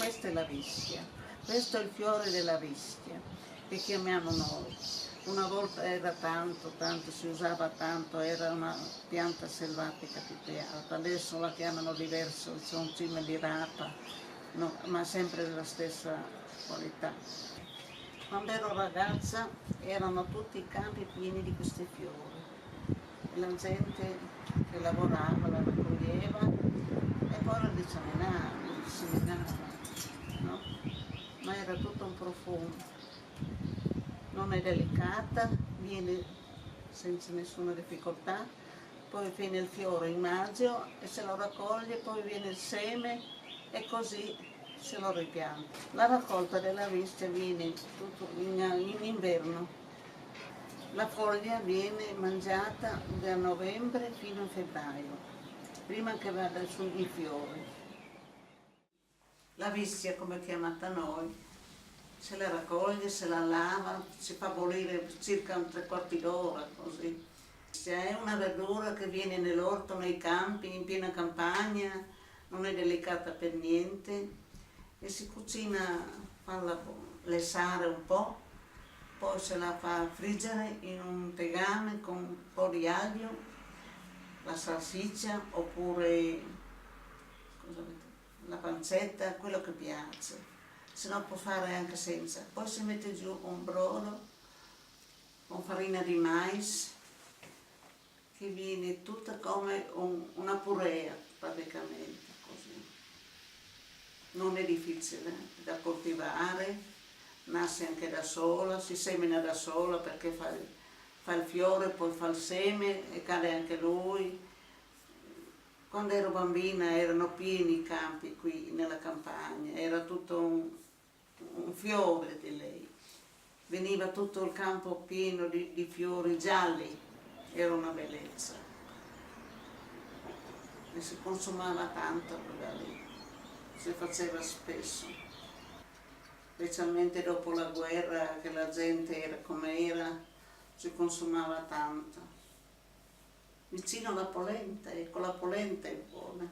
questa è la vischia, questo è il fiore della vischia, che chiamiamo noi. Una volta era tanto, si usava tanto, era una pianta selvatica più che altro, adesso la chiamano diverso, sono cime di rapa, no, ma sempre della stessa qualità. Quando ero ragazza erano tutti i campi pieni di questi fiori, e la gente che lavorava la raccoglieva e poi la disseminava, no? Ma era tutto un profumo. Non è delicata, viene senza nessuna difficoltà, poi viene il fiore in maggio e se lo raccoglie, poi viene il seme e così se lo ripianta. La raccolta della vischia viene in inverno, la foglia viene mangiata da novembre fino a febbraio, prima che vada sui fiori. La vischia, come è chiamata noi, se la raccoglie, se la lava, si fa bollire circa un 3/4 d'ora, così. È una verdura che viene nell'orto, nei campi, in piena campagna, non è delicata per niente e si cucina, farla lessare un po', poi se la fa friggere in un tegame con un po' di aglio, la salsiccia oppure la pancetta, quello che piace. Se no può fare anche senza. Poi si mette giù un brodo con farina di mais che viene tutta come una purea praticamente, così. Non è difficile da coltivare, nasce anche da sola, si semina da sola perché fa il fiore, poi fa il seme e cade anche lui. Quando ero bambina erano pieni i campi qui nella campagna, era tutto un fiore di lei. Veniva tutto il campo pieno di fiori gialli, era una bellezza. E si consumava tanto da lì, si faceva spesso. Specialmente dopo la guerra, che la gente era come era, si consumava tanto. Vicino alla polenta, e con la polenta è buona.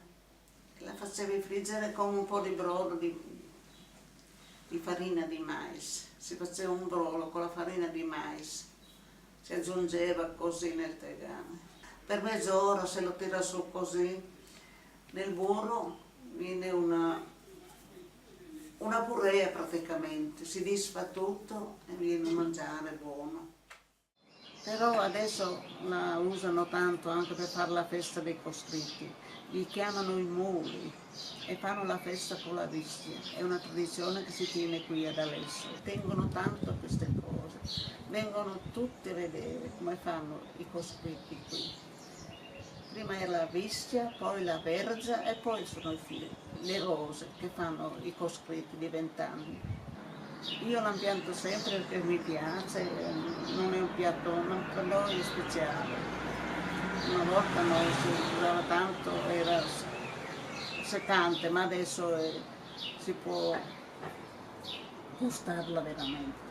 La facevi friggere con un po' di brodo di farina di mais. Si faceva un brodo con la farina di mais, si aggiungeva così nel tegame. Per mezz'ora se lo tira su così, nel burro viene una purea praticamente, si disfa tutto e viene un mangiare buono. Però adesso la usano tanto anche per fare la festa dei coscritti, li chiamano i muli e fanno la festa con la vischia, è una tradizione che si tiene qui ad Alesso. Tengono tanto queste cose, vengono tutti a vedere come fanno i coscritti qui. Prima era la vischia, poi la verza e poi sono le rose che fanno i coscritti di 20 anni. Io la pianto sempre perché mi piace, non è un piatto, per noi è speciale. Una volta noi si usava tanto, era seccante, ma adesso si può gustarla veramente.